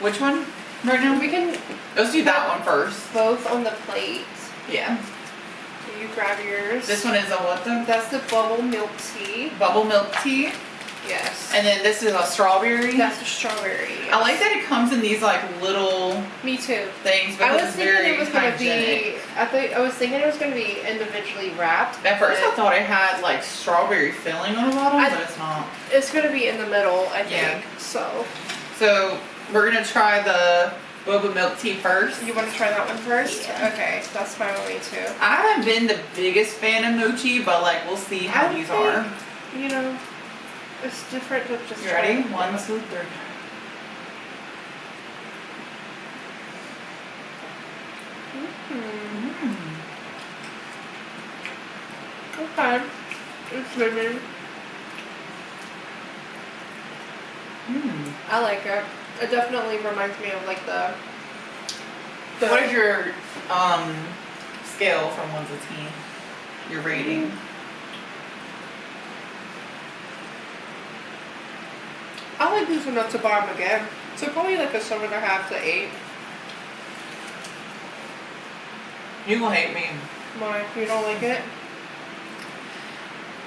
Which one right now? We can Let's do that one first. both on the plate. Yeah. So you grab yours. This one is a what though? That's the bubble milk tea. Bubble milk tea. Yes. And then this is a strawberry. That's the strawberry. Yes. I like that it comes in these like little Me too. things I because was it's thinking very it was gonna hygienic. I was thinking it was gonna be individually wrapped. At first I but thought it had like strawberry filling on the bottom, but it's not. it's gonna be in the middle, I think. Yeah. So We're gonna try the boba milk tea first. you want to try that one first? Yeah. Okay, that's fine with me too. I haven't been the biggest fan of mochi, but like we'll see how these are. You know, it's different to just. You try ready? it. 1, 2, 3. Okay. It's living. I like it. It definitely reminds me of like the What is your scale from 1 to 10? Your rating? I like these enough to buy them again. So probably like a 7.5 to 8. You gonna hate me. Why? You don't like it?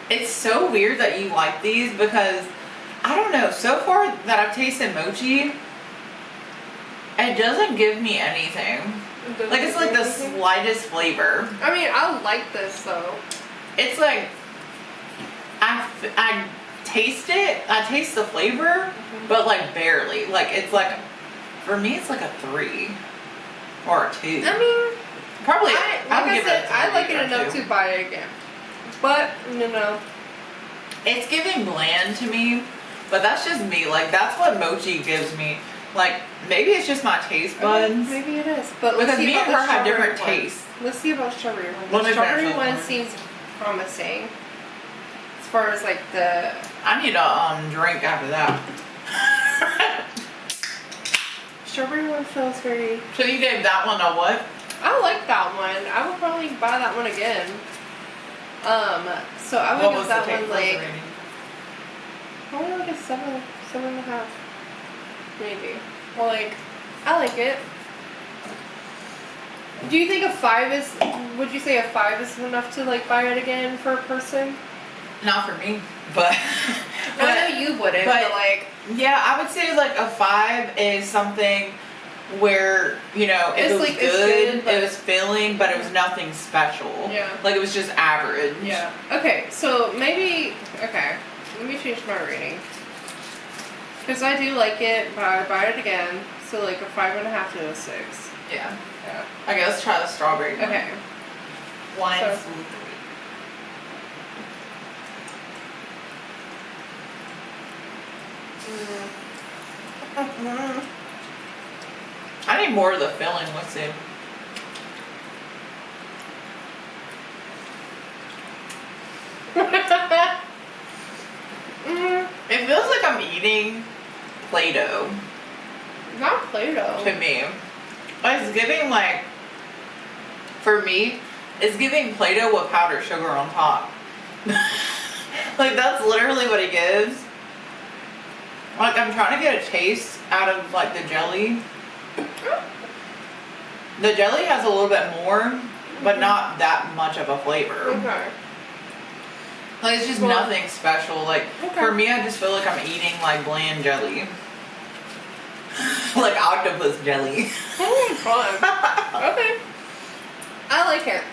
It's so weird that you like these because I don't know. So far that I've tasted mochi, it doesn't give me anything. Like it's like the slightest flavor. I mean, I like this though. It's like I taste it. I taste the flavor, but like barely. Like it's like for me, it's like a 3 or a 2. I mean, Probably. I like it enough to buy it again. But you know, it's giving bland to me, but that's just me. Like that's what mochi gives me. Like maybe it's just my taste buds. Maybe it is. But let's Because see me and about her the have different strawberry one. tastes. Let's see about strawberry one. Let The me strawberry finish one this seems promising. As far as like the I need a drink after that. strawberry one feels very. So you gave that one a what? I like that one. I would probably buy that one again. So I would What give was the that taste one like rating? probably like a 7.5, maybe. Well, like I like it. Do you think a 5 is? Would you say a 5 is enough to like buy it again for a person? Not for me, but I know you wouldn't, but like yeah, I would say like a 5 is something where you know It's it was like- it's good, good, but- it was filling, but it was nothing special. Yeah. Like it was just average. yeah. Okay, so maybe okay. Let me change my rating because I do like it, but I buy it again. So like a 5.5 to a 6. Yeah. Yeah. Okay, let's try the strawberry one. Okay. 1, So- 2, 3. I need more of the filling. Let's see. It feels like I'm eating Play-Doh Not Play-Doh. to me. It's giving like, for me, it's giving Play-Doh with powdered sugar on top. Like that's literally what it gives. Like I'm trying to get a taste out of like the jelly. The jelly has a little bit more, but not that much of a flavor. Okay. Like it's just Well, nothing special. Like okay. for me, I just feel like I'm eating like bland jelly. Like octopus jelly. Fun. Okay. I like it.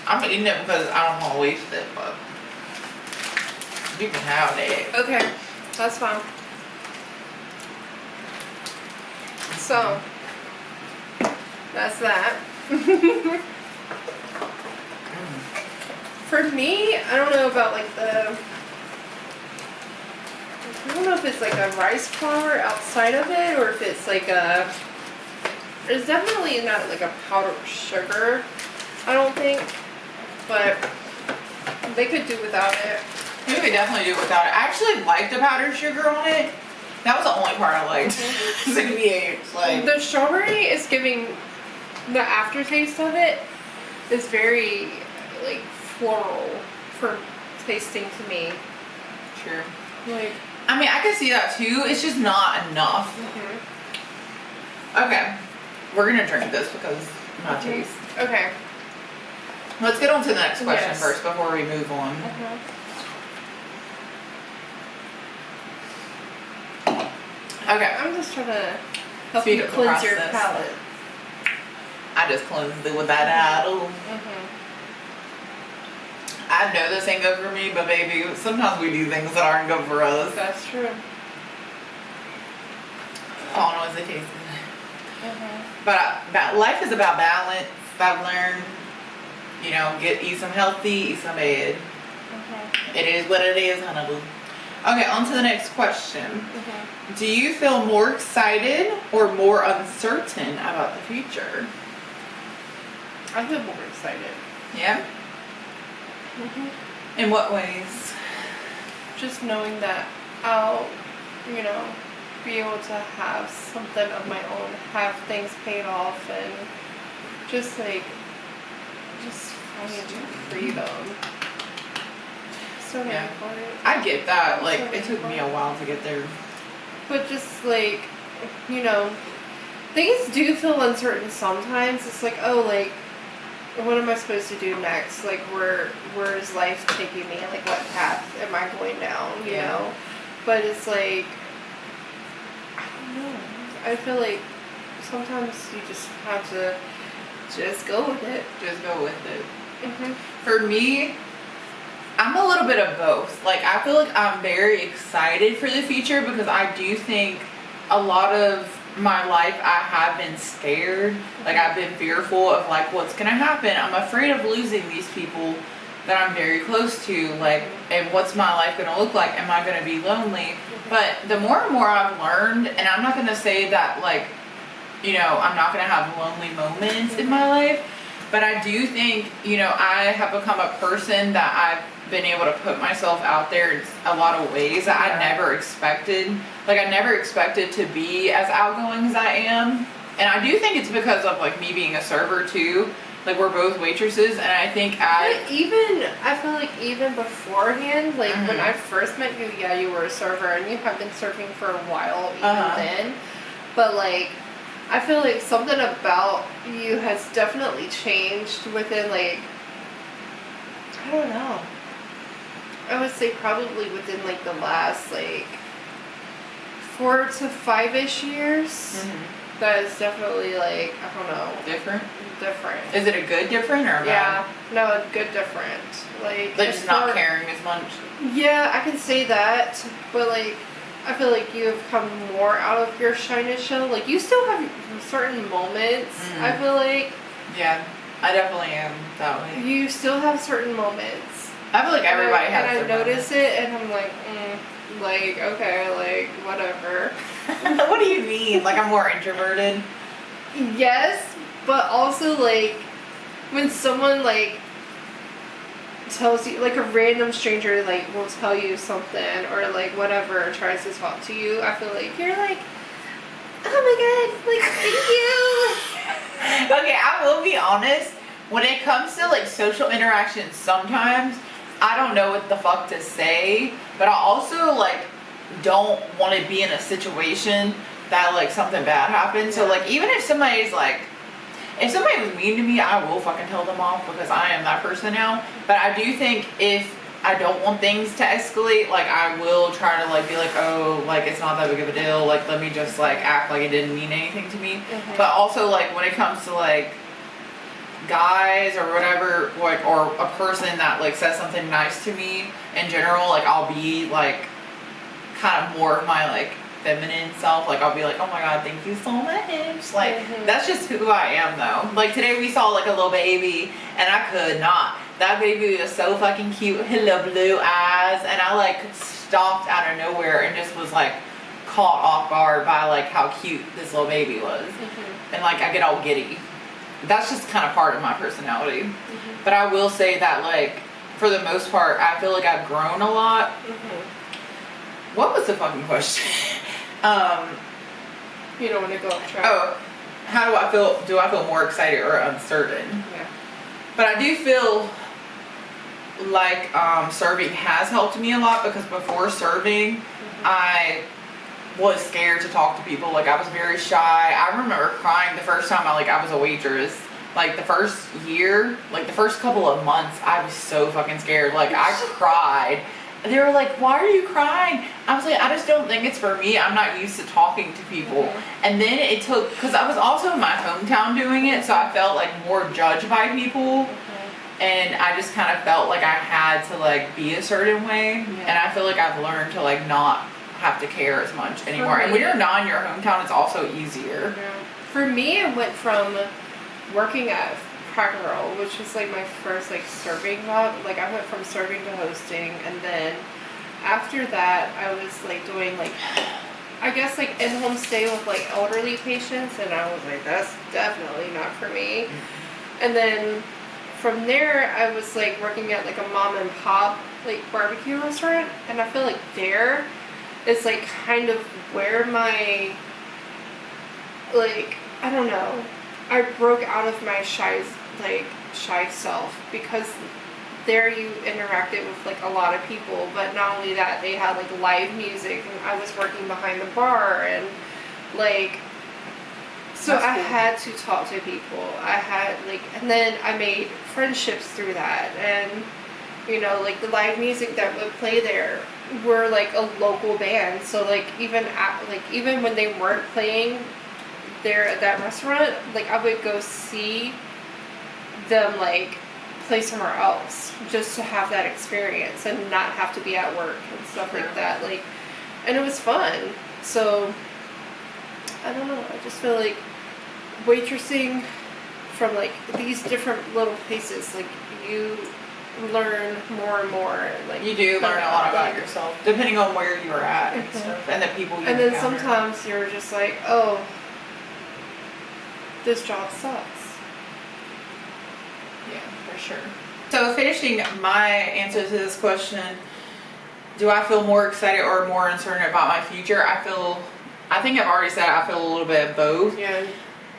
I'm eating it because I don't want to waste it, but you can have it. Okay. That's fine. So, that's that. For me, I don't know about like I don't know if it's like a rice flour outside of it or if it's like it's definitely not like a powdered sugar, I don't think, but they could do without it. You could definitely do without it. I actually like the powdered sugar on it. That was the only part I liked. CBH, like The strawberry is giving the aftertaste of it is very like floral for tasting to me. Sure. Like I mean, I can see that too. It's just not enough. Okay. We're gonna drink this because my taste. Okay. Let's get on to the next question Yes. first before we move on. Okay. I'm just trying to help Speed you up the cleanse your process. palate. I just cleansed it with that idol. I know this ain't good for me, but baby, sometimes we do things that aren't good for us. That's true. All I know is it tastes good. But life is about balance. I've learned, you know, eat some healthy, eat some bad. It is what it is, honey boo. Okay, on to the next question. Do you feel more excited or more uncertain about the future? I feel more excited. Yeah? In what ways? Just knowing that I'll, you know, be able to have something of my own, have things paid off, and just financial freedom. So Yeah. important. I get that. Like, So it took me a while to get there. But just like, you know, things do feel uncertain sometimes. It's like, oh, like, what am I supposed to do next? Like, where is life taking me? Like, what path am I going down? You know? But it's like, I don't know. I feel like sometimes you just have to just go with it. Just go with it. For me, I'm a little bit of both. Like, I feel like I'm very excited for the future because I do think a lot of my life I have been scared. Like, I've been fearful of like what's gonna happen. I'm afraid of losing these people that I'm very close to. Like, and what's my life gonna look like? Am I gonna be lonely? But the more and more I've learned, and I'm not gonna say that like, you know, I'm not gonna have lonely moments in my life, but I do think, you know, I have become a person that I've been able to put myself out there in a lot of ways that I never expected. Like, I never expected to be as outgoing as I am. And I do think it's because of like me being a server too. Like, we're both waitresses, and I think I feel like even beforehand, like when I first met you, yeah, you were a server, and you have been serving for a while even then. But like, I feel like something about you has definitely changed within like, I don't know. I would say probably within like the last like 4 to 5-ish years. That is definitely like, I don't know. different. Different. Is it a good different or a bad? Yeah, no, a good different. Like Just not caring as much. Yeah, I can say that, but like, I feel like you have come more out of your shyness shell. Like, you still have certain moments. I feel like. Yeah, I definitely am that way. You still have certain moments. I feel like everybody has. And I their notice it, and I'm like, like, okay, like, whatever. What do you mean? Like, I'm more introverted? Yes, but also like, when someone like tells you, like a random stranger like will tell you something or like whatever, tries to talk to you, I feel like you're like, oh my god, like, thank you. Okay, I will be honest. When it comes to like social interactions, sometimes I don't know what the fuck to say, but I also like don't want to be in a situation that like something bad happens. So like, even if somebody's like, if somebody was mean to me, I will fucking tell them off because I am that person now. But I do think if I don't want things to escalate, like, I will try to like be like, oh, like, it's not that big of a deal, like, let me just like act like it didn't mean anything to me. But also like, when it comes to like guys or whatever, like, or a person that like says something nice to me in general, like, I'll be like kind of more of my like feminine self. Like, I'll be like, oh my god, thank you so much. Like, that's just who I am though. Like, today we saw like a little baby and I could not. That baby was so fucking cute, hello blue eyes, and I like stopped out of nowhere and just was like caught off guard by like how cute this little baby was. And like, I get all giddy. That's just kind of part of my personality. But I will say that like, for the most part, I feel like I've grown a lot. What was the fucking question? You don't want to go off track. Oh, how do I feel? Do I feel more excited or uncertain? Yeah. But I do feel like serving has helped me a lot, because before serving, I was scared to talk to people. Like, I was very shy. I remember crying the first time I was a waitress. Like, the first year, like the first couple of months, I was so fucking scared. Like, I cried. They were like, why are you crying? I was like, I just don't think it's for me. I'm not used to talking to people. And then it took, because I was also in my hometown doing it, so I felt like more judged by people. And I just kind of felt like I had to like be a certain way. And I feel like I've learned to like not have to care as much anymore. And when you're not in your hometown, it's also easier. For me, I went from working at Cracker Barrel, which was like my first like serving job. Like, I went from serving to hosting, and then after that I was like doing like, I guess like in-home stay with like elderly patients, and I was like, that's definitely not for me. And then from there I was like working at like a mom and pop like barbecue restaurant, and I feel like there is like kind of where my, like, I don't know, I broke out of my shy self, because there you interacted with like a lot of people. But not only that, they had like live music, and I was working behind the bar, and like, so I had to talk to people. I had like, and then I made friendships through that. And you know, like the live music that would play there were like a local band. So like even when they weren't playing there at that restaurant, like I would go see them like play somewhere else, just to have that experience and not have to be at work and stuff like that. Like, and it was fun. So I don't know, I just feel like waitressing from like these different little places, like you learn more and more. Like, you do learn a lot about yourself, depending on where you are at and stuff, and the people you And then encounter. sometimes you're just like, oh, this job sucks. Yeah, for sure. So finishing my answer to this question, do I feel more excited or more uncertain about my future? I think I've already said I feel a little bit of both. Yeah.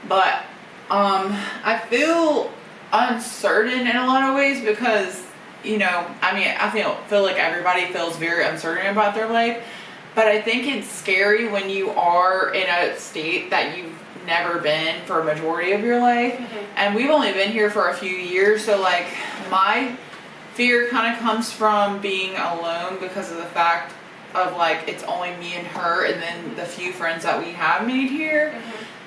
But I feel uncertain in a lot of ways because, you know, I mean, I feel like everybody feels very uncertain about their life. But I think it's scary when you are in a state that you've never been for a majority of your life. And we've only been here for a few years, so like my fear kind of comes from being alone because of the fact of like it's only me and her and then the few friends that we have made here.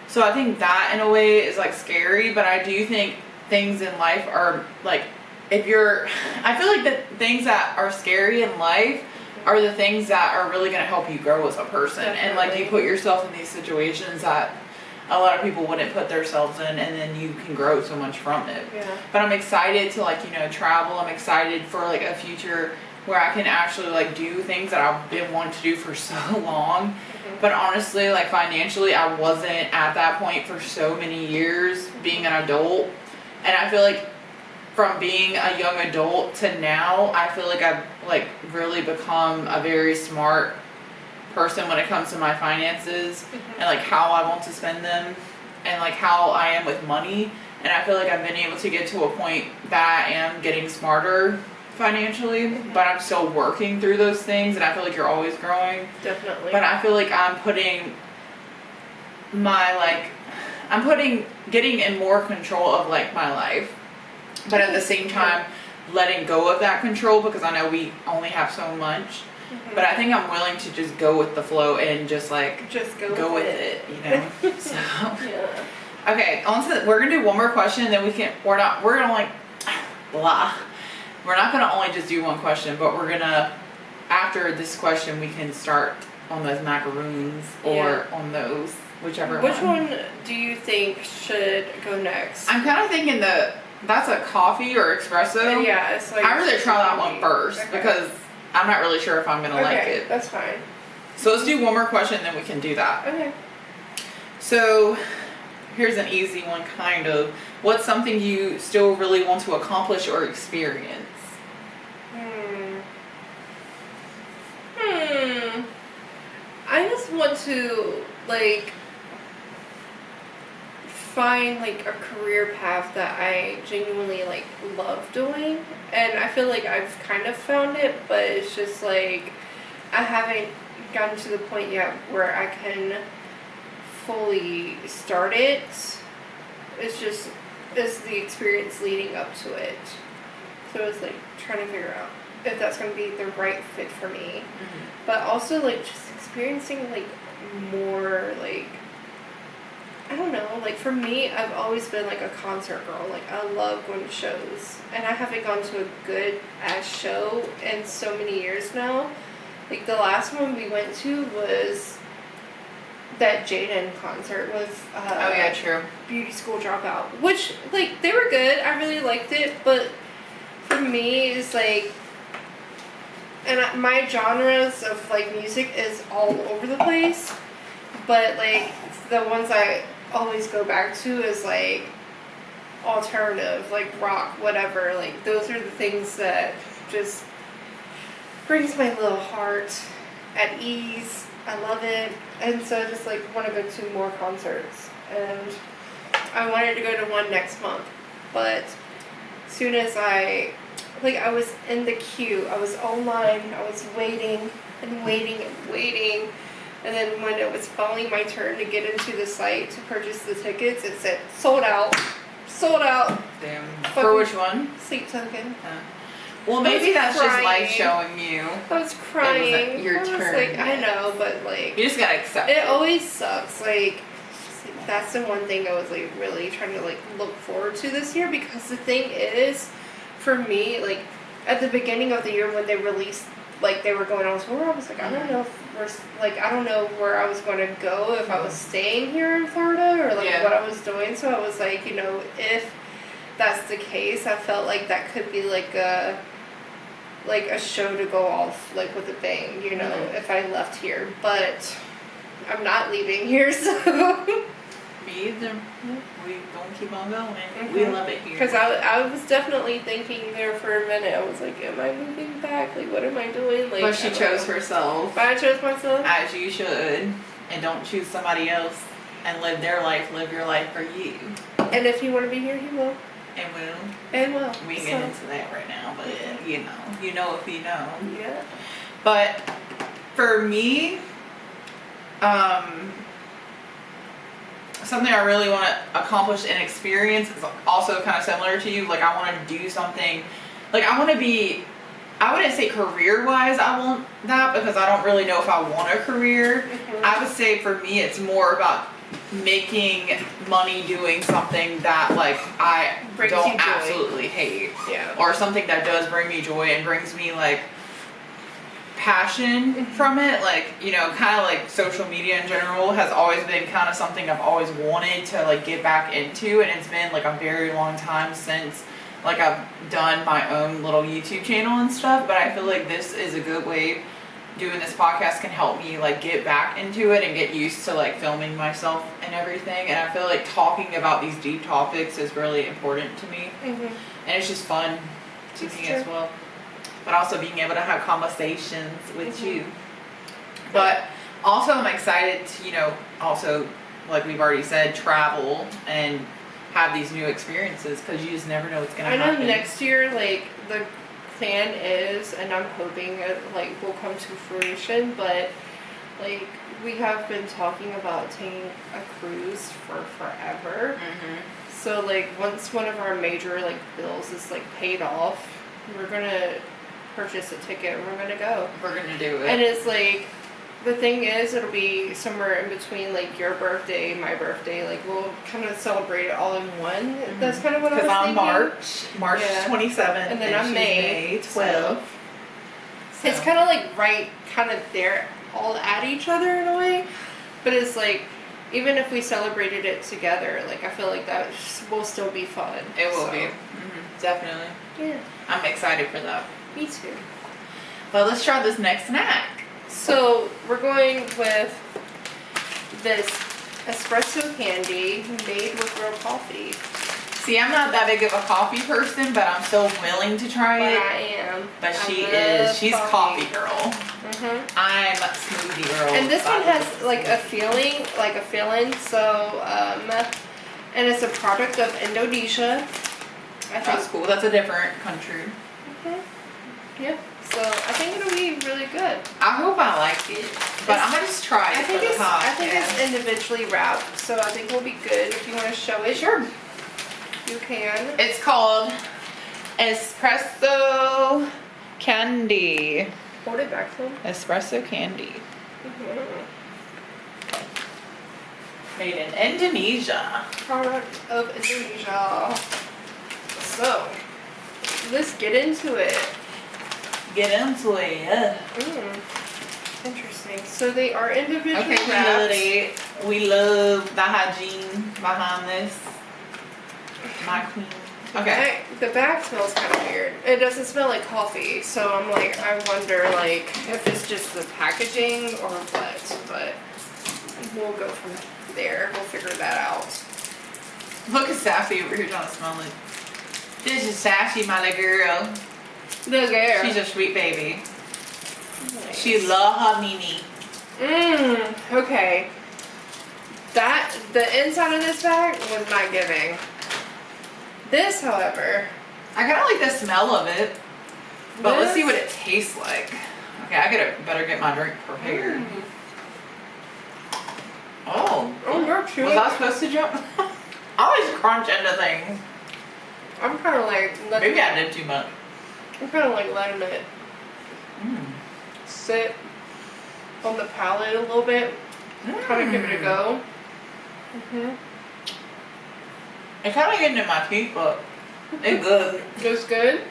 So I think that in a way is like scary, but I do think things in life are like, I feel like the things that are scary in life are the things that are really going to help you grow as a person. Definitely. And like you put yourself in these situations that a lot of people wouldn't put themselves in, and then you can grow so much from it. Yeah. But I'm excited to like, you know, travel. I'm excited for like a future where I can actually like do things that I've been wanting to do for so long. But honestly, like financially, I wasn't at that point for so many years being an adult. And I feel like from being a young adult to now, I feel like I've like really become a very smart person when it comes to my finances and like how I want to spend them and like how I am with money. And I feel like I've been able to get to a point that I am getting smarter financially, but I'm still working through those things, and I feel like you're always growing. Definitely. But I feel like I'm getting in more control of like my life, but at the same time letting go of that control, because I know we only have so much. But I think I'm willing to just go with the flow and just like go with it, you know. So Yeah. okay, we're gonna do one more question, and then we're gonna like blah. We're not gonna only just do one question, but we're gonna, after this question, we can start on those macaroons or on those, whichever one. Which one do you think should go next? I'm kind of thinking that's a coffee or espresso. Yeah, it's like. I'd rather try that one first because I'm not really sure if I'm gonna like it. That's fine. So let's do one more question, then we can do that. Okay. So here's an easy one, kind of. What's something you still really want to accomplish or experience? I just want to like find like a career path that I genuinely like love doing, and I feel like I've kind of found it, but it's just like I haven't gotten to the point yet where I can fully start it. It's the experience leading up to it. So it's like trying to figure out if that's going to be the right fit for me. Mm-hmm. But also like just experiencing like more like, I don't know, like for me, I've always been like a concert girl. Like I love going to shows, and I haven't gone to a good ass show in so many years now. Like the last one we went to was that Jaden concert with Oh yeah, true. Beauty School Dropout, which like they were good. I really liked it, but for me, it's like, and my genres of like music is all over the place, but like the ones I always go back to is like alternative, like rock, whatever. Like those are the things that just brings my little heart at ease. I love it, and so I just like want to go to more concerts, and I wanted to go to one next month, but soon as I was in the queue, I was online, I was waiting and waiting and waiting, and then when it was finally my turn to get into the site to purchase the tickets, it said sold out. Damn. For which one? Seat token. Well, maybe that's just crying. life showing you. I was crying. Your I was turn. like, I know, but like, You just gotta accept it it. always sucks. Like, that's the one thing I was like really trying to like look forward to this year, because the thing is, for me, like at the beginning of the year when they released, like they were going on tour, I was like, I don't know if I don't know where I was going to go, if I was staying here in Florida or like what I was doing. So I was like, you know, if that's the case, I felt like that could be like a show to go off like with a bang, you know, if I left here. But I'm not leaving here, so. Me either. We don't keep on going. We love it here. Because I was definitely thinking there for a minute. I was like, am I moving back? Like, what am I doing? Like, But she chose herself. But I chose myself. As you should. And don't choose somebody else and live their life. Live your life for you. And if you want to be here, you will. And will. And will. We can get into that right now, but you know if you know. Yeah. But for me, something I really want to accomplish and experience is also kind of similar to you. Like I want to do something, like I want to be, I wouldn't say career-wise I want that, because I don't really know if I want a career. I would say for me it's more about making money doing something that like I Brings you don't joy. absolutely hate. Yeah. Or something that does bring me joy and brings me like passion from it. Like, you know, kind of like social media in general has always been kind of something I've always wanted to like get back into, and it's been like a very long time since like I've done my own little YouTube channel and stuff. But I feel like this is a good way. Doing this podcast can help me like get back into it and get used to like filming myself and everything. And I feel like talking about these deep topics is really important to me. And it's just fun to me as well. But also being able to have conversations with you. But also I'm excited to, you know, also like we've already said, travel and have these new experiences, because you just never know what's going to happen. I know next year, like, the plan is, and I'm hoping it like will come to fruition, but like we have been talking about taking a cruise for forever. So like once one of our major like bills is like paid off, we're gonna purchase a ticket and we're gonna go. We're gonna do it. And it's like, the thing is, it'll be somewhere in between like your birthday, my birthday. Like we'll kind of celebrate it all in one. That's kind of what I was thinking. Because I'm March 27th, and then I'm she's May 12th. So it's kind of like right, kind of there, all at each other in a way. But it's like, even if we celebrated it together, like I feel like that will still be fun. It will be. Definitely. Yeah. I'm excited for that. Me too. Well, let's try this next snack. So we're going with this espresso candy made with real coffee. See, I'm not that big of a coffee person, but I'm so willing to try But it. I am. But she love is. She's coffee girl. I'm smoothie girl. And this one has like a feeling. So, and it's a product of Indonesia. I think. That's cool. That's a different country. Yeah. So I think it'll be really good. I hope I like it, but I'm gonna just try it I think for the podcast. I think it's individually wrapped, so I think it'll be good. If you want to show it, Sure. you can. It's called espresso candy. Hold it back to him. Espresso candy. Mm-hmm. Made in Indonesia. Product of Indonesia. So, let's get into it. Get into it. Interesting. So they are individually Okay, wrapped. we love the hygiene behind this. My queen. Okay. The bag smells kind of weird. It doesn't smell like coffee, so I'm like, I wonder like if it's just the packaging or what. But we'll go from there. We'll figure that out. Look at Sassy over here trying to smell it. This is Sassy, my little girl. Look there. She's a sweet baby. Nice. She love her Mimi. Okay. The inside of this bag was not giving. This, however, I kind of like the smell of it, but let's This- see what it tastes like. Okay, I better get my drink prepared. Oh, you're cute. was I supposed to jump? I always crunch into things. I'm kind of like Maybe I did too much. I'm kind of like letting it sit on the palate a little bit. Kind of give it a go. It's kind of getting in my teeth, but it's good. It's good.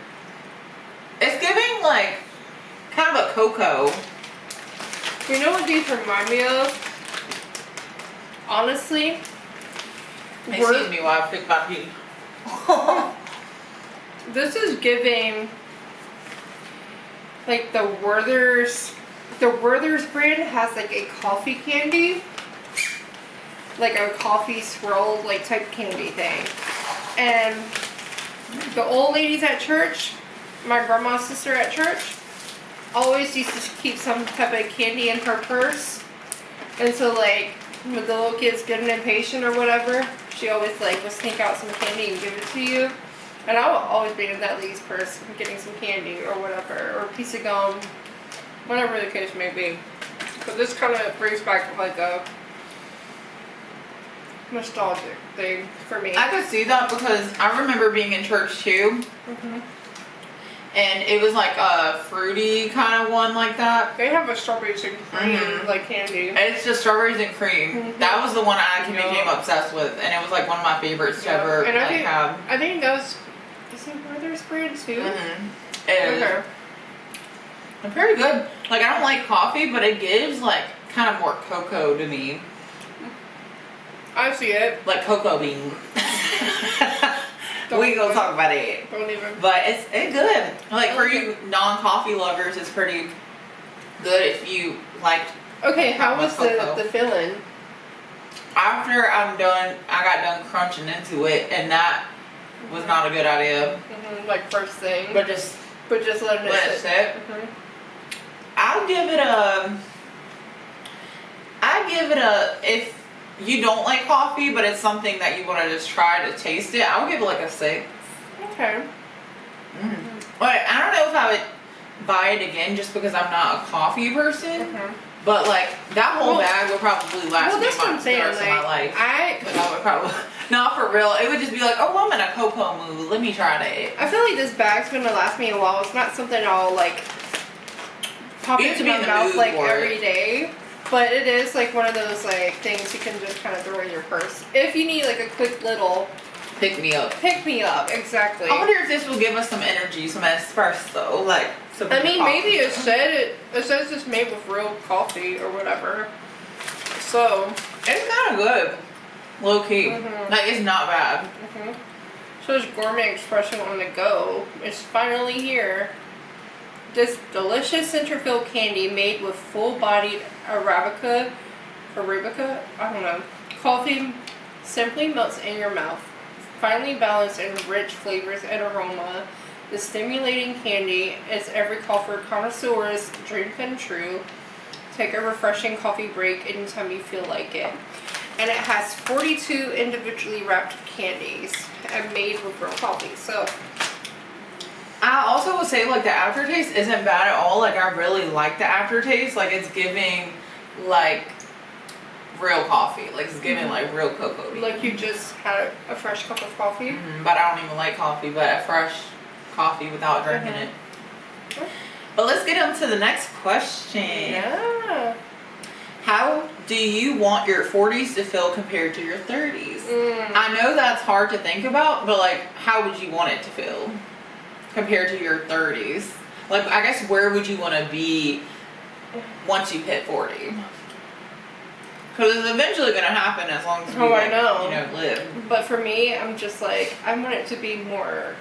It's giving like kind of a cocoa. You know what these remind me of? Honestly, Excuse me while I pick my teeth. this is giving like the Werther's. The Werther's brand has like a coffee candy, like a coffee swirl like type candy thing. And the old ladies at church, my grandma's sister at church, always used to keep some type of candy in her purse. And so like when the little kids getting impatient or whatever, she always like would sneak out some candy and give it to you. And I would always be in that lady's purse getting some candy or whatever, or a piece of gum, whatever the case may be. But this kind of brings back like a nostalgic thing for me. I could see that because I remember being in church too. And it was like a fruity kind of one like that. They have a strawberries and cream like candy. It's just strawberries and cream. That was the one I became obsessed with, and it was like one of my favorites to ever And have. I think those is it Werther's brand too? It is. Okay. It's very good. Like I don't like coffee, but it gives like kind of more cocoa to me, I see it. like cocoa bean. We can go talk about it. Don't even. But it's good. Like for you non-coffee lovers, it's pretty good if you like. Okay, how was cocoa. the filling? After I got done crunching into it, and that was not a good idea. Like first thing. But just letting let it it sit. I'd give it a, if you don't like coffee, but it's something that you want to just try to taste it, I would give it like a 6. Okay. But I don't know if I would buy it again just because I'm not a coffee person. But like that whole bag would probably last me that's what I'm the saying. rest of my life. I Like I would probably, not for real. It would just be like, oh, I'm in a cocoa mood. Let me try that. feel like this bag's gonna last me a while. It's not something I'll like pop You have into to be my in the mouth mood like for every it. day. But it is like one of those like things you can just kind of throw in your purse if you need like a quick little Pick me up. pick me up. Exactly. I wonder if this will give us some energy, some espresso, like some. I mean, coffee. maybe it says it's made with real coffee or whatever. So It's kind of good, low key. Like it's not bad. So this gourmet expression on the go is finally here. This delicious center-filled candy made with full-bodied Arabica, I don't know, coffee simply melts in your mouth. Finely balanced and rich flavors and aroma, the stimulating candy is every coffee connoisseur's dream come true. Take a refreshing coffee break anytime you feel like it. And it has 42 individually wrapped candies and made with real coffee. So I also would say like the aftertaste isn't bad at all. Like I really like the aftertaste. Like it's giving like real coffee. Like it's giving like real cocoa bean. Like you just had a fresh cup of coffee. But I don't even like coffee, but a fresh coffee without drinking it. But let's get on to the next question. Yeah. How do you want your 40s to feel compared to your 30s? I know that's hard to think about, but like, how would you want it to feel compared to your 30s? Like, I guess where would you want to be once you hit 40? Because it's eventually going to happen as long as we I know. Live. But for me, I'm just like, I want it to be more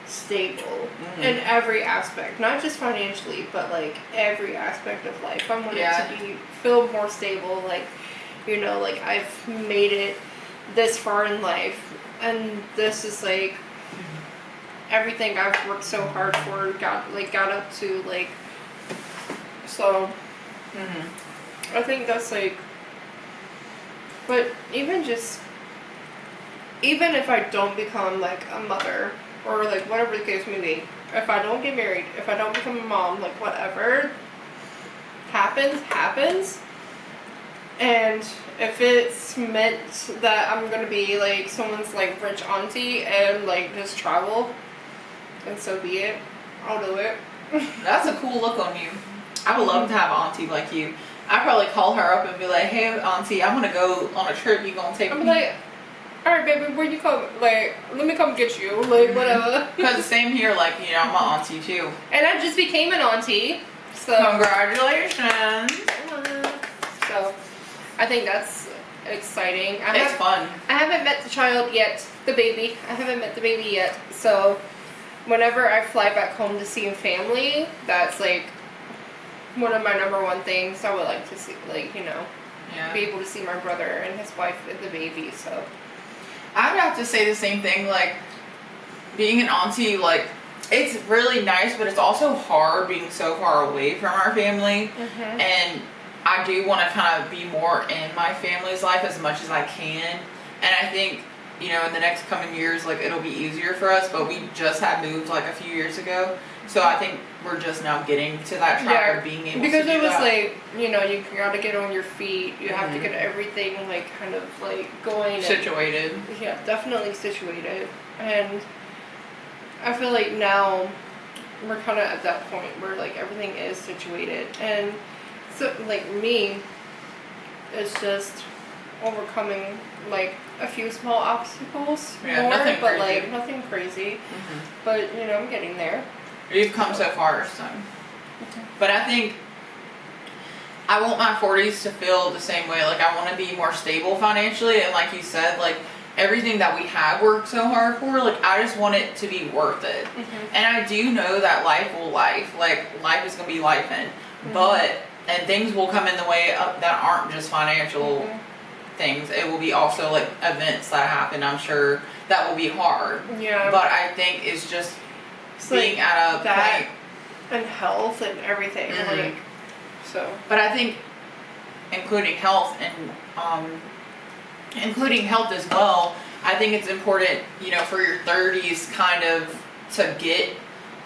stable in every aspect, not just financially, but like every aspect of life. I want it to feel more stable, like, like I've made it this far in life, and this is like everything I've worked so hard for got up to, like, so I think that's like, but even if I don't become like a mother, or like whatever the case may be, if I don't get married, if I don't become a mom, like whatever happens. And if it's meant that I'm gonna be like someone's like rich auntie and like just travel, then so be it. I'll do it. That's a cool look on you. I would love to have an auntie like you. I'd probably call her up and be like, hey auntie, I'm gonna go on a trip, you gonna take me? I'm like, alright baby, where you come, like, let me come get you, like, whatever. Because the same here, like, I'm an auntie too. And I just became an auntie, so. Congratulations. So, I think that's exciting. It's fun. I haven't met the child yet, the baby. I haven't met the baby yet, so whenever I fly back home to see family, that's like one of my number one things I would like to see, like, be able to see my brother and his wife and the baby, so. I would have to say the same thing, like, being an auntie, like, it's really nice, but it's also hard being so far away from our family, and I do want to kind of be more in my family's life as much as I can, and I think, in the next coming years, like, it'll be easier for us, but we just had moved, like, a few years ago, so I think we're just now getting to that track of being able to do that. Because it was like, you gotta get on your feet, you have to get everything, like, kind of, like, going. Situated. Yeah, definitely situated. And I feel like now we're kind of at that point where, like, everything is situated. And so, like, me, it's just overcoming, like, a few small obstacles more, nothing but, crazy. like, nothing crazy. But, I'm getting there. You've come so far, so. But I think I want my 40s to feel the same way. Like, I want to be more stable financially, and like you said, like, everything that we have worked so hard for, like, I just want it to be worth it. And I do know that life will life. Like, life is going to be lifing. And things will come in the way that aren't just financial things. It will be also, like, events that happen, I'm sure, that will be hard. Yeah. But I think it's just being like at a that point. And health and everything, like, so. But I think including health as well, I think it's important, for your 30s kind of to get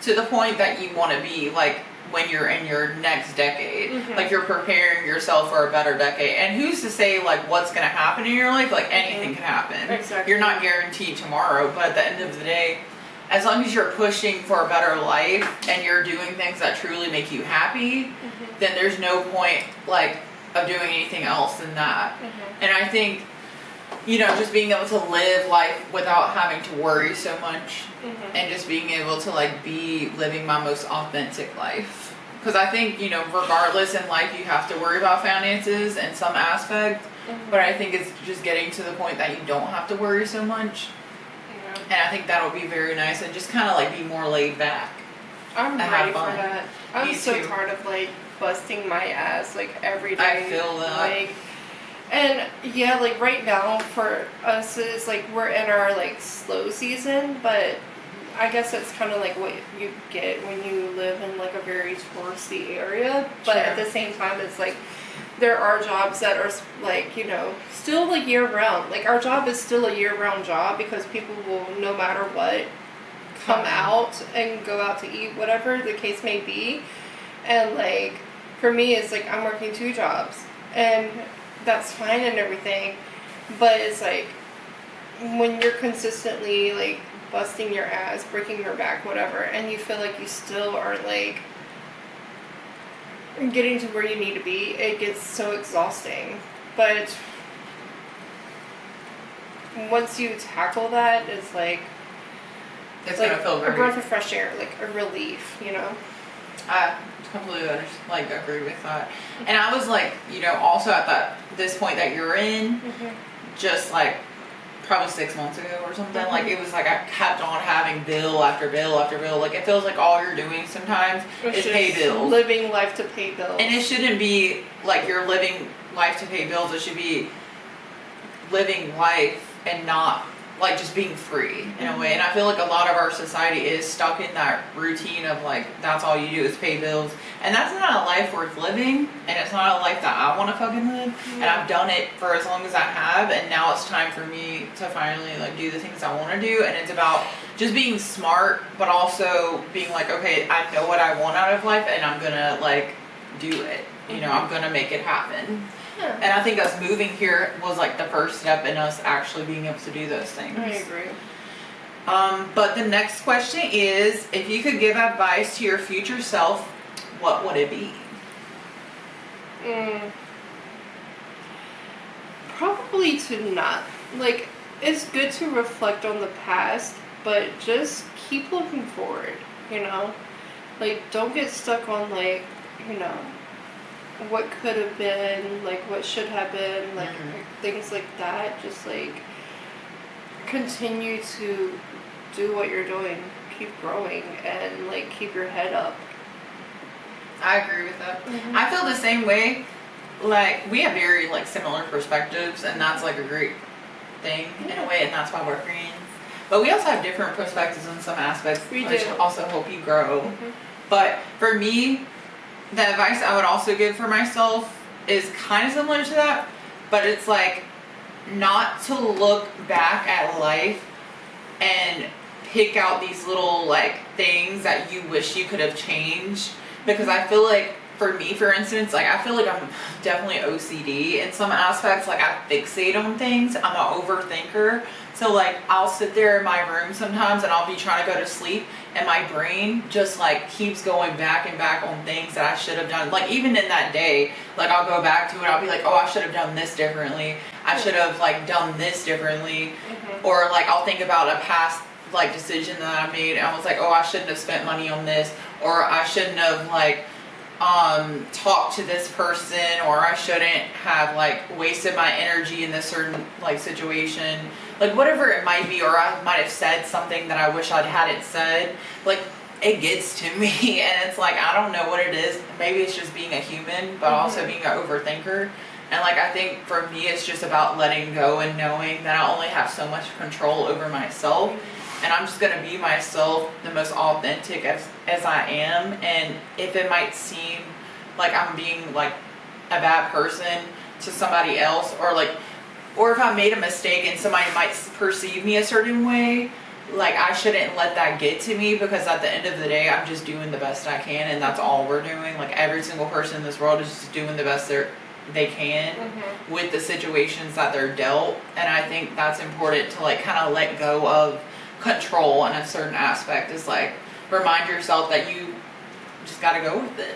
to the point that you want to be, like, when you're in your next decade. Like, you're preparing yourself for a better decade. And who's to say, like, what's going to happen in your life? Like, anything can happen. Exactly. You're not guaranteed tomorrow, but at the end of the day, as long as you're pushing for a better life and you're doing things that truly make you happy, then there's no point, like, of doing anything else than that. And I think, just being able to live life without having to worry so much, and just being able to, like, be living my most authentic life. Because I think, regardless in life, you have to worry about finances in some aspect, but I think it's just getting to the point that you don't have to worry so much. And I think that'll be very nice, and just kind of, like, be more laid back. I'm ready for that. I'm so tired of, like, busting my ass, like, every day. I feel that. Like, and yeah, like, right now for us it's like we're in our, like, slow season, but I guess it's kind of like what you get when you live in, like, a very touristy area. But at the same time, it's like there are jobs that are, like, still, like, year round. Like, our job is still a year round job because people will, no matter what, come out and go out to eat, whatever the case may be. And like for me, it's like I'm working 2 jobs, and that's fine and everything, but it's like when you're consistently like busting your ass, breaking your back, whatever, and you feel like you still aren't like getting to where you need to be, it gets so exhausting. But once you tackle that, it's like It's like gonna feel a great. breath of fresh air, like a relief, you know. I completely agree with that. And I was like, also at this point that you're in, just like probably 6 months ago or something, like it was like I kept on having bill after bill after bill. Like it feels like all you're doing sometimes is pay bills. Living life to pay bills. And it shouldn't be like you're living life to pay bills. It should be living life and not like just being free in a way. And I feel like a lot of our society is stuck in that routine of like that's all you do is pay bills, and that's not a life worth living, and it's not a life that I want to fucking live. And I've done it for as long as I have, and now it's time for me to finally like do the things I want to do. And it's about just being smart, but also being like, okay, I know what I want out of life, and I'm gonna like do it. I'm gonna make it happen. Yeah. And I think us moving here was like the first step in us actually being able to do those things. I agree. But the next question is, if you could give advice to your future self, what would it be? Probably to not, like, it's good to reflect on the past, but just keep looking forward, Like, don't get stuck on, like, what could have been, like what should have been, like things like that. Just like continue to do what you're doing, keep growing, and like keep your head up. I agree with that. I feel the same way. Like we have very like similar perspectives, and that's like a great thing in a way, and that's why we're friends. But we also have different perspectives in some aspects, which also help you grow. But for me, the advice I would also give for myself is kind of similar to that, but it's like not to look back at life and pick out these little like things that you wish you could have changed, because I feel like for me, for instance, like I feel like I'm definitely OCD in some aspects. Like I fixate on things. I'm an overthinker. So like I'll sit there in my room sometimes and I'll be trying to go to sleep, and my brain just like keeps going back and back on things that I should have done. Like even in that day, like I'll go back to it. I'll be like, oh, I should have done this differently. I should have like done this differently. Or like I'll think about a past like decision that I made, and I was like, oh, I shouldn't have spent money on this, or I shouldn't have like talk to this person, or I shouldn't have like wasted my energy in this certain like situation, like whatever it might be, or I might have said something that I wish I hadn't said. Like it gets to me, and it's like I don't know what it is. Maybe it's just being a human, but also being an overthinker. And like I think for me, it's just about letting go and knowing that I only have so much control over myself. And I'm just gonna be myself, the most authentic as I am. And if it might seem like I'm being like a bad person to somebody else, or if I made a mistake and somebody might perceive me a certain way, like I shouldn't let that get to me, because at the end of the day, I'm just doing the best I can, and that's all we're doing. Like every single person in this world is just doing the best they can with the situations that they're dealt. And I think that's important to like kind of let go of control in a certain aspect. Is like remind yourself that you just got to go with it,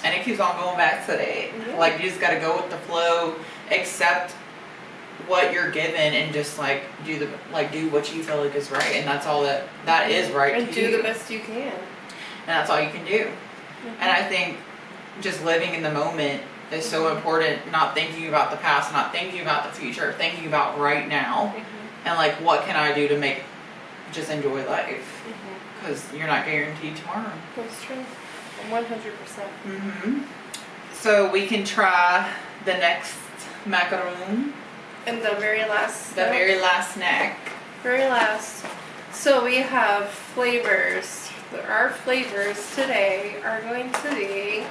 and it keeps on going back today. Like you just got to go with the flow, accept what you're given, and just like do what you feel like is right, and that's all that is right, and to do you. the best you can, And that's all you can do. And I think just living in the moment is so important, not thinking about the past, not thinking about the future, thinking about right now, and like what can I do to just enjoy life, because you're not guaranteed tomorrow. That's true. 100%. So we can try the next macaroon. And the very last snack. Very last. So we have flavors. Our flavors today are going to be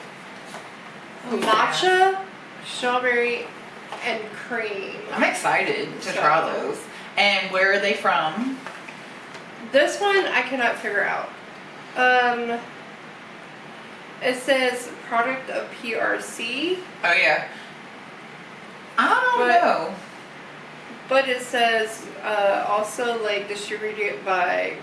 matcha, strawberry, and cream. I'm excited to try those. And where are they from? This one I cannot figure out. It says product of PRC. Oh yeah. I don't know. But it says also like distributed by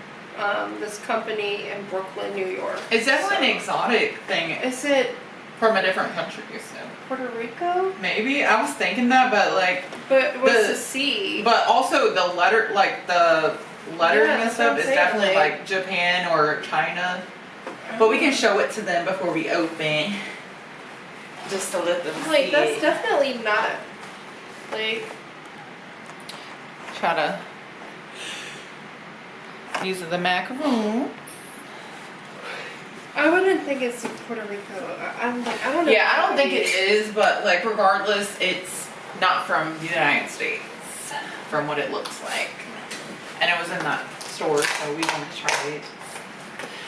this company in Brooklyn, New York. It's definitely an exotic thing. Is it From a different country, so. Puerto Rico? Maybe. I was thinking that, but like. But what's the C? But also the letter, like the lettering Yeah, and that's stuff what is I'm saying, definitely like- like Japan or China. But we can show it to them before we open. Just to let them Like see that's it. definitely not like Try to. These are the macaroons. I wouldn't think it's Puerto Rico. I'm like I don't know. Yeah, I don't think it is, but like regardless, it's not from the United States, from what it looks like. And it was in that store, so we wanted to try it.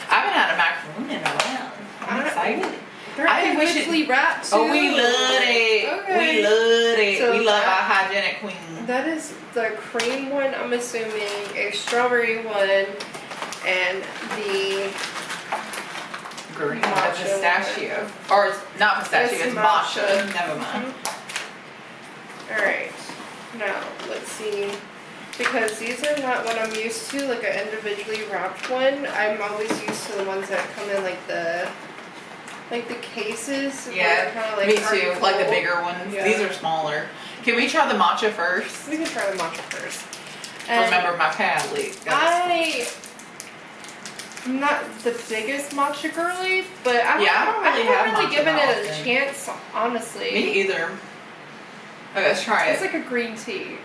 I haven't had a macaroon in a while. I'm excited. They're I think we should- individually wrapped too. Oh, we love it. Okay. We love it. So we love that- our hygienic queen. That is the cream one, I'm assuming, a strawberry one, and the Green matcha pistachio. Or it's not pistachio, it's matcha. matcha. Never mind. Alright, now let's see. Because these are not what I'm used to, like an individually wrapped one. I'm always used to the ones that come in like the cases. Yeah, kind of like me too. hard Like the cold. bigger ones. Yeah. These are smaller. Can we try the matcha first? We can try the matcha first. And Remember my palate. I'm not the biggest matcha girly, but I really have haven't really matcha given that it a often. chance, honestly. Me either. Okay, let's try It's it. like a green tea.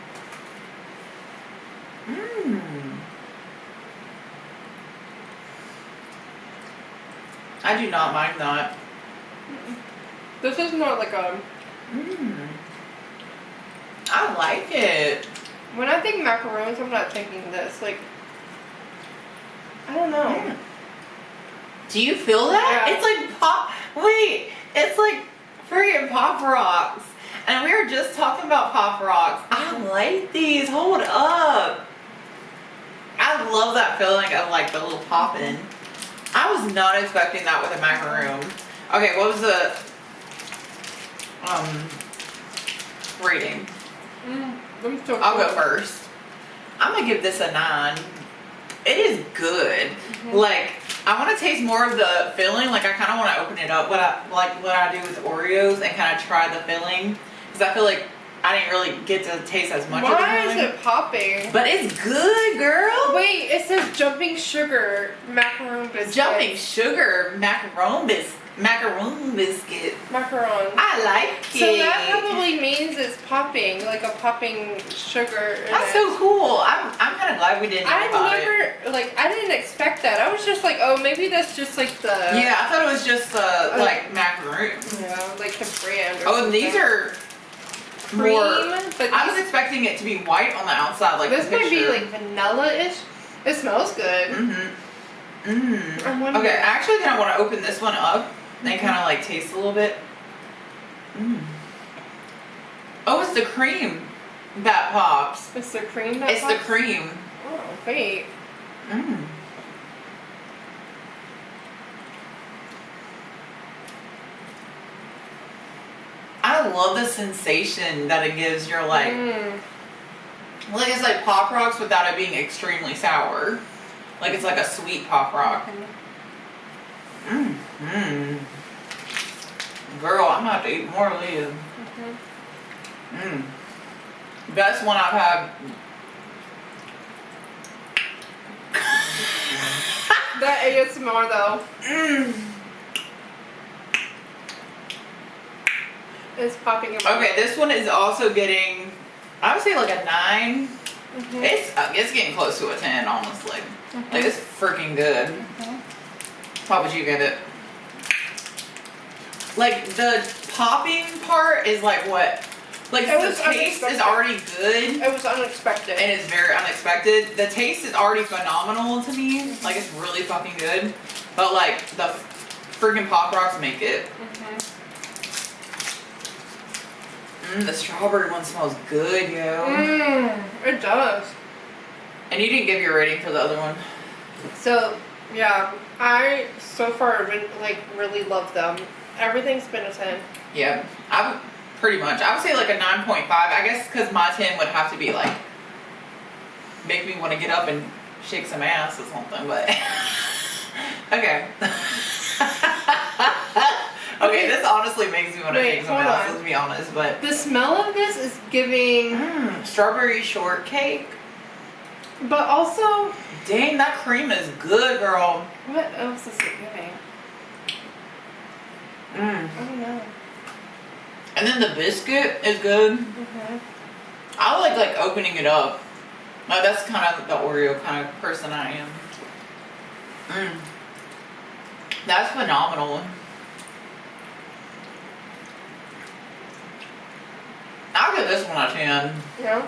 Mmm. I do not mind that. This is not like a. Mmm. I like it. When I think macaroons, I'm not thinking this. Like, I don't know. Mm. Do you feel that? Yeah. It's like pop. Wait, it's like friggin' Pop Rocks. And we were just talking about Pop Rocks. I like these. Hold up. I love that feeling of like the little poppin'. I was not expecting that with a macaroon. Okay, what was the rating? I'm so I'll go cool. first. I'm gonna give this a 9. It is good. Mhm. Like, I want to taste more of the filling. Like, I kind of want to open it up. What I do with Oreos and kind of try the filling, because I feel like I didn't really get to taste as much of the Why is filling. it popping? But it's good, girl. Wait, it says jumping sugar macaroon biscuit. Jumping sugar macaroon biscuit. Macaron. I like it. So that probably means it's popping, like a popping sugar. in That's it. so cool. I'm kind of glad we didn't know about it. I didn't expect that. I was just like, oh, maybe that's just like the. Yeah, I thought it was just like macaroon. Yeah, like the brand. Or Oh, and these something. are cream, more. but I was expecting it to be white on the outside, like this the might be picture. like vanilla-ish. It smells good. Mm-hmm. Mm. I'm wondering. Okay, I actually kind of want to open this one up and kind of like taste a little bit. Mm. Oh, it's the cream that pops. It's the cream that It's the pops? cream. Oh, wait. Mm. I love the sensation that it gives. You're like, like it's like Pop Rocks without it being extremely sour. Like it's like a sweet Pop Rock. Mm. Mm. Girl, I'm gonna have to eat more of these. Mm. Best one I've had. That ASMR though Mm. is popping in my Okay, this one is also getting, I would say like a 9. Mhm. It's getting close to a 10, honestly. Like it's freaking good. What would you give it? Like the popping part is like what? Like It the was taste is unexpected. already good. It was unexpected. And it's very unexpected. The taste is already phenomenal to me. Like it's really fucking good. But like the freaking Pop Rocks make it. The strawberry one smells good, yo. It does. And you didn't give your rating for the other one. So yeah, I so far like really love them. Everything's been a 10. Yeah, I would pretty much. I would say like a 9.5. I guess because my 10 would have to be like make me want to get up and shake some ass or something. But okay. Okay, this honestly makes me want to shake some ass. Let's be honest, but the smell of this is giving strawberry shortcake. But also, dang, that cream is good, girl. What else is it giving? I don't know. And then the biscuit is good. I like opening it up. That's kind of the Oreo kind of person I am. That's phenomenal. I'll give this one a 10. Yeah.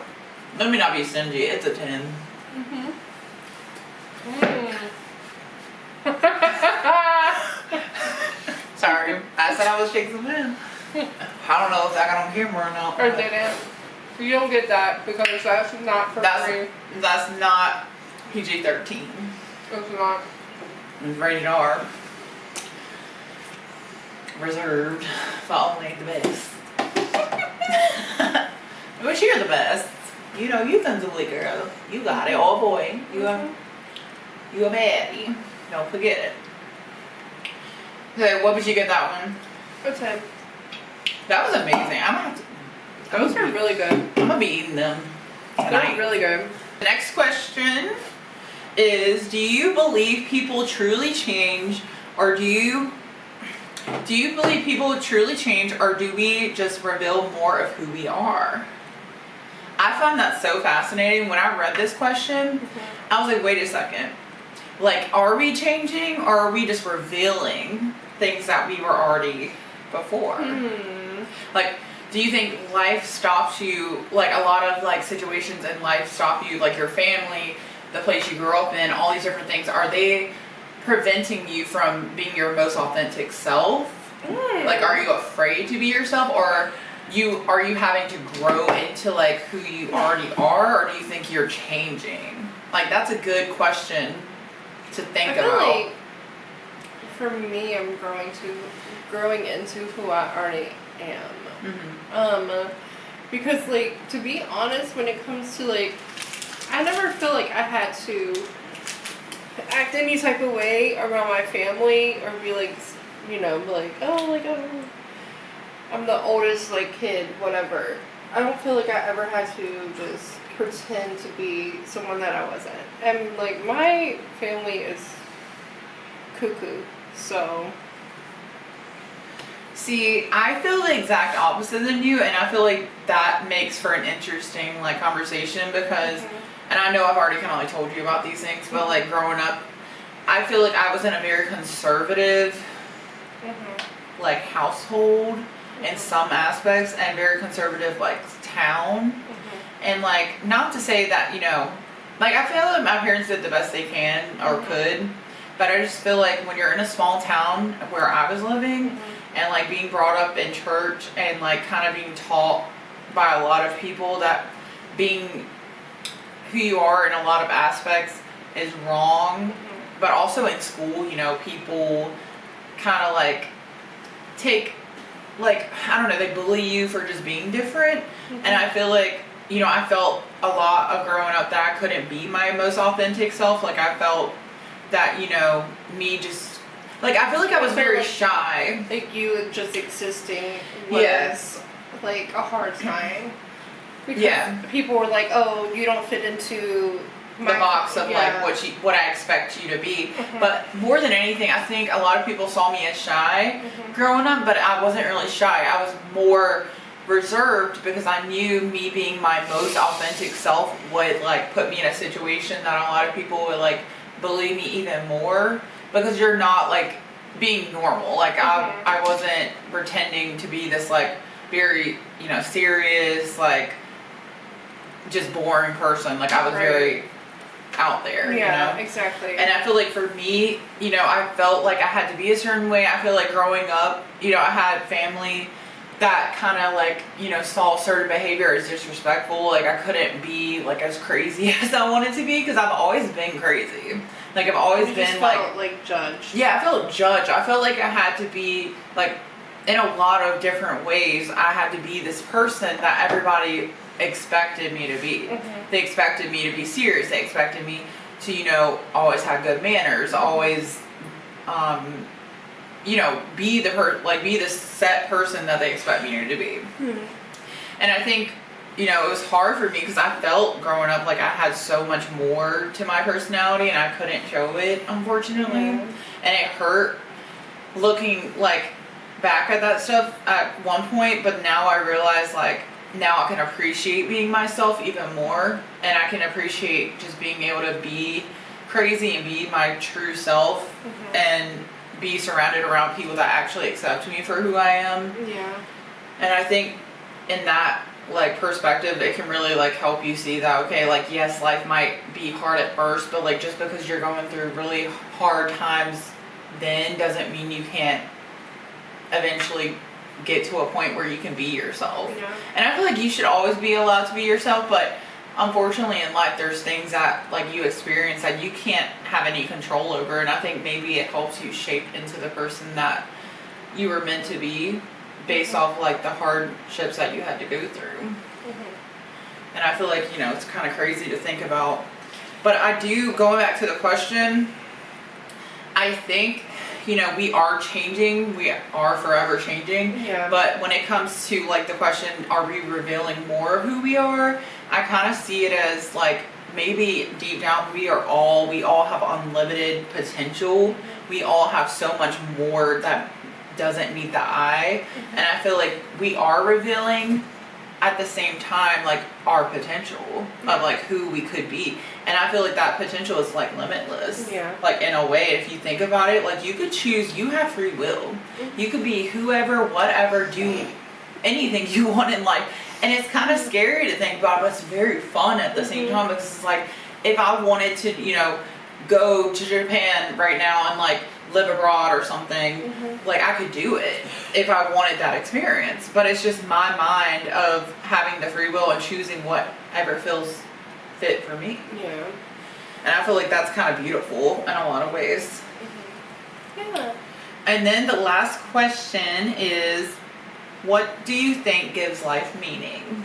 Let me not be stingy. It's a 10. Sorry, I said I was shaking some in. I don't know if I got on camera or not. Or didn't. You don't get that because that's not for free. That's not PG-13. It's not. It's rated R. Reserved for only the best. But you're the best. You know, you can do it, girl. You got it. Oh boy. You a baddie. Don't forget it. Okay, what would you get that one? A 10. That was amazing. I'm gonna have to. Those are really good. I'm gonna be eating them tonight. They're really good. The next question is: do you believe people truly change, or do you believe people truly change, or do we just reveal more of who we are? I found that so fascinating. When I read this question, I was like, wait a second. Like, are we changing, or are we just revealing things that we were already before? Like, do you think life stops you, like a lot of like situations in life stop you, like your family, the place you grew up in, all these different things, are they preventing you from being your most authentic self? Like, are you afraid to be yourself, or are you having to grow into like who you already are, or do you think you're changing? Like, that's a good question to think about. I feel like for me, I'm growing into who I already am. Because like, to be honest, when it comes to like, I never feel like I had to act any type of way around my family, or be like, you know, like, oh, like I'm the oldest like kid, whatever. I don't feel like I ever had to just pretend to be someone that I wasn't. And like, my family is cuckoo, so. See, I feel the exact opposite than you, and I feel like that makes for an interesting like conversation because, and I know I've already kind of like told you about these things, but like growing up, I feel like I was in a very conservative like household in some aspects, and very conservative like town. And like, not to say that, you know, like I feel like my parents did the best they can or could, but I just feel like when you're in a small town where I was living, and like being brought up in church and like kind of being taught by a lot of people that being who you are in a lot of aspects is wrong, but also in school, you know, people kind of like take, like, I don't know, they bully you for just being different. And I feel like, you know, I felt a lot of growing up that I couldn't be my most authentic self. Like, I felt that, you know, me just, like, I feel like I was very shy. Like, you just existing was like a hard time. Because people were like, oh, you don't fit into the box of like what I expect you to be. But more than anything, I think a lot of people saw me as shy growing up, but I wasn't really shy. I was more reserved because I knew me being my most authentic self would like put me in a situation that a lot of people would like bully me even more, because you're not like being normal. Like I wasn't pretending to be this like very, you know, serious, like just boring person. Like I was very out there, you know? Exactly. And I feel like for me, you know, I felt like I had to be a certain way. I feel like growing up, you know, I had family that kind of like, you know, saw certain behavior as disrespectful. Like I couldn't be like as crazy as I wanted to be because I've always been crazy. Like I've always You been just like, felt like judged. yeah, I felt judged. I felt like I had to be like, in a lot of different ways, I had to be this person that everybody expected me to be. They expected me to be serious. They expected me to, you know, always have good manners, always, you know, be the set person that they expect me to be. And I think, you know, it was hard for me because I felt growing up like I had so much more to my personality and I couldn't show it, unfortunately. And it hurt looking like back at that stuff at one point, but now I realize like now I can appreciate being myself even more, and I can appreciate just being able to be crazy and be my true self and be surrounded around people that actually accept me for who I am. Yeah. And I think in that like perspective, it can really like help you see that, okay, like yes, life might be hard at first, but like just because you're going through really hard times then doesn't mean you can't eventually get to a point where you can be yourself. Yeah. And I feel like you should always be allowed to be yourself, but unfortunately in life there's things that like you experience that you can't have any control over, and I think maybe it helps you shape into the person that you were meant to be based off like the hardships that you had to go through. And I feel like, you know, it's kind of crazy to think about, but I do, going back to the question, I think, you know, we are changing, we are forever changing. Yeah. But when it comes to like the question, are we revealing more of who we are? I kind of see it as like maybe deep down we all have unlimited potential. We all have so much more that doesn't meet the eye. And I feel like we are revealing at the same time like our potential of like who we could be. And I feel like that potential is like limitless. Yeah. Like in a way, if you think about it, like you could choose, you have free will. You could be whoever, whatever, do anything you want in life. And it's kind of scary to think about, but it's very fun at the same time, because it's like if I wanted to, you know, go to Japan right now and like live abroad or something, like I could do it if I wanted that experience. But it's just my mind of having the free will and choosing whatever feels fit for me. Yeah. And I feel like that's kind of beautiful in a lot of ways. Yeah. And then the last question is, what do you think gives life meaning?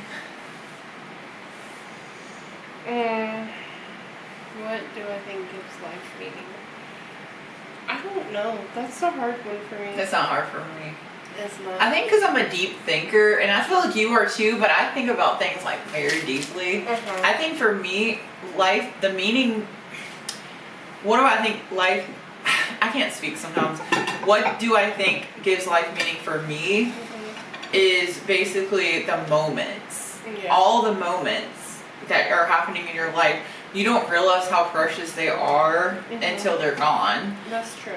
What do I think gives life meaning? I don't know. That's a hard one for me. It's not hard for me. It's not. I think because I'm a deep thinker, and I feel like you are too, but I think about things like very deeply. I think for me, life, the meaning, what do I think life, I can't speak sometimes. What do I think gives life meaning for me is basically the moments. Yeah. All the moments that are happening in your life. You don't realize how precious they are until they're gone. That's true.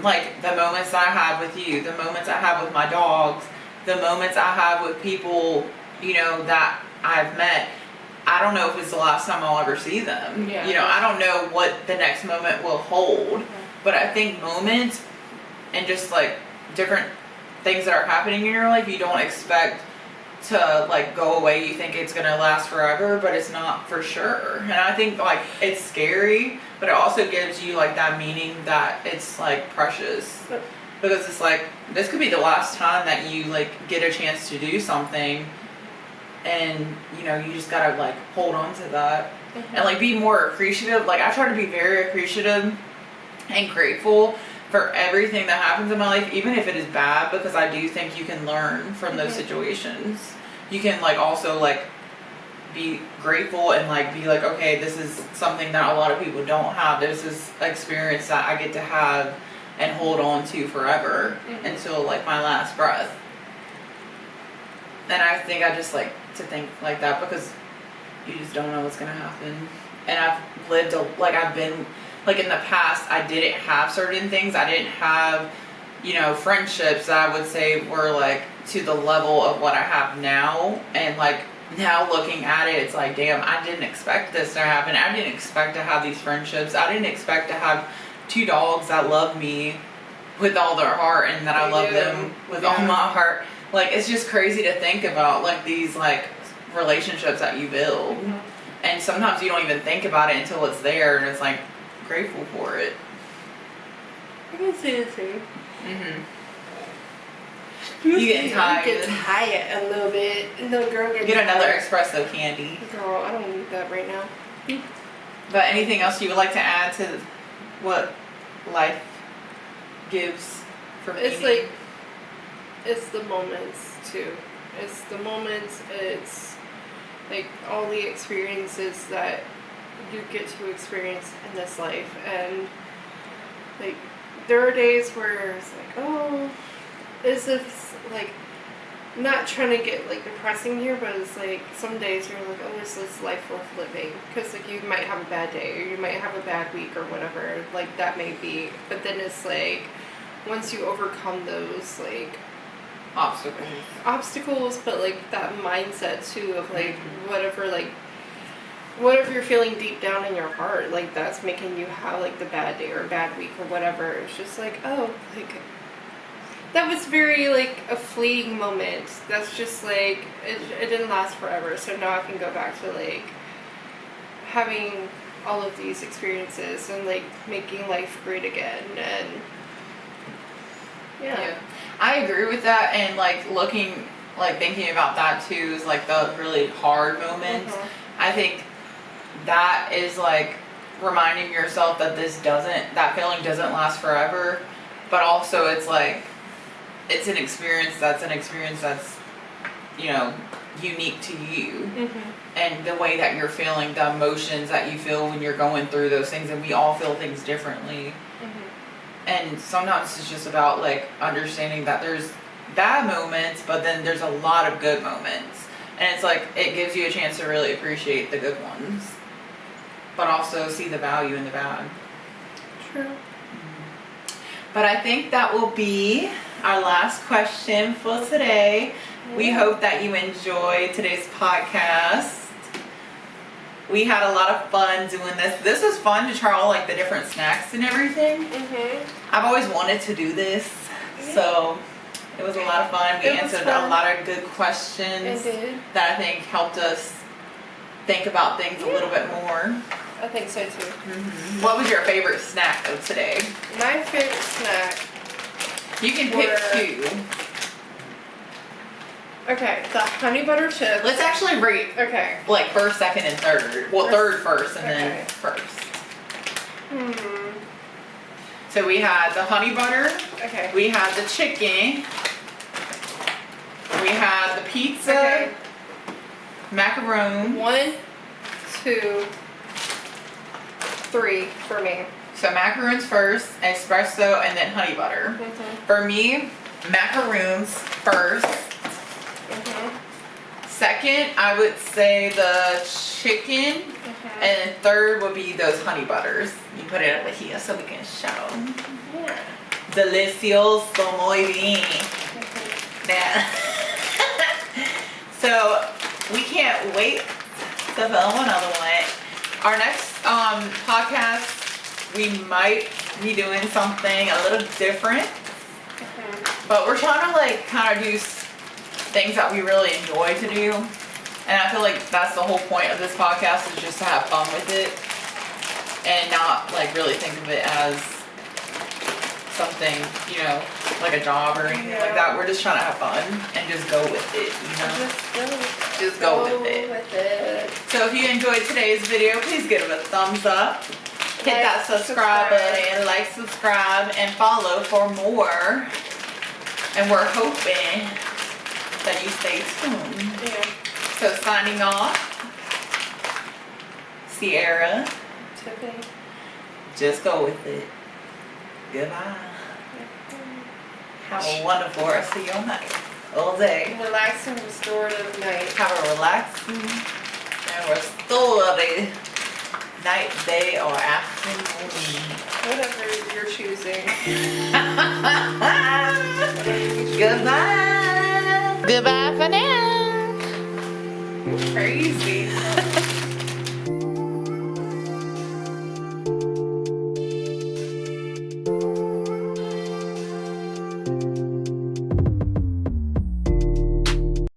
Like the moments I have with you, the moments I have with my dogs, the moments I have with people, you know, that I've met. I don't know if it's the last time I'll ever see them. Yeah. You know, I don't know what the next moment will hold. But I think moments and just like different things that are happening in your life, you don't expect to like go away. You think it's gonna last forever, but it's not for sure. And I think like it's scary, but it also gives you like that meaning that it's like precious, because it's like this could be the last time that you like get a chance to do something, and you know you just gotta like hold on to that and like be more appreciative. Like I try to be very appreciative and grateful for everything that happens in my life, even if it is bad, because I do think you can learn from those situations. You can like also like be grateful and like be like, okay, this is something that a lot of people don't have. This is experience that I get to have and hold on to forever until like my last breath. And I think I just like to think like that, because you just don't know what's gonna happen. And I've lived I've been like in the past, I didn't have certain things. I didn't have, you know, friendships that I would say were like to the level of what I have now. And like now looking at it, it's like, damn, I didn't expect this to happen. I didn't expect to have these friendships. I didn't expect to have 2 dogs that love me with all their heart, and that I love them with all my heart. Like, it's just crazy to think about, like, these, like, relationships that you build. And sometimes you don't even think about it until it's there, and it's, like, grateful for it. I can see the same. You getting tired? Get tired a little bit. No, girl, Get another espresso candy. Girl, I don't need that right now. But anything else you would like to add to what life gives for It's meaning? like, it's the moments too. It's the moments, it's like all the experiences that you get to experience in this life. And like, there are days where it's like, oh, is this like, not trying to get like depressing here, but it's like some days you're like, oh, is this life worth living? Because like you might have a bad day, or you might have a bad week, or whatever, like that may be. But then it's like, once you overcome those like obstacles, but like that mindset too of like whatever you're feeling deep down in your heart, like that's making you have like the bad day or bad week or whatever. It's just like, oh, like that was very like a fleeting moment. That's just like it didn't last forever. So now I can go back to like having all of these experiences and like making life great again. And yeah. I agree with that, and like thinking about that too is like the really hard moments. I think that is like reminding yourself that that feeling doesn't last forever, but also it's like it's an experience that's you know, unique to you. And the way that you're feeling, the emotions that you feel when you're going through those things, and we all feel things differently. And sometimes it's just about like understanding that there's bad moments, but then there's a lot of good moments. And it's like, it gives you a chance to really appreciate the good ones, but also see the value in the bad. True. But I think that will be our last question for today. We hope that you enjoyed today's podcast. We had a lot of fun doing this. This was fun to try all like the different snacks and everything. I've always wanted to do this, so it was a lot of fun. We answered a lot of good questions that I think helped us think about things a little bit more. I think so too. What was your favorite snack of today? My favorite snack. You can pick two. Okay, the honey butter chips. Let's actually rate like first, second, and third. Well, third first, and then first. So we had the honey butter. We had the chicken. We had the pizza. Macaroon. 1, 2, 3 for me. So macaroons first, espresso, and then honey butter. For me, macaroons first. Second, I would say the chicken, and then third would be those honey butters. You put it over here so we can show. Delicioso, muy bien. So we can't wait to film another one. Our next podcast, we might be doing something a little different, but we're trying to like kind of do things that we really enjoy to do, and I feel like that's the whole point of this podcast, is just to have fun with it and not like really think of it as something, you know, like a job or anything like that. We're just trying to have fun and just go with it, you know? Just go with it. So if you enjoyed today's video, please give it a thumbs up. Hit that subscribe button, like, subscribe, and follow for more. And we're hoping that you stay tuned. So signing off, Sierra. Tiffany. Just go with it. Goodbye. Have a wonderful rest of your night. All day. Relaxing, restorative night. Have a relaxing and restorative night, day, or afternoon. Whatever you're choosing. Goodbye. Goodbye for now. Crazy.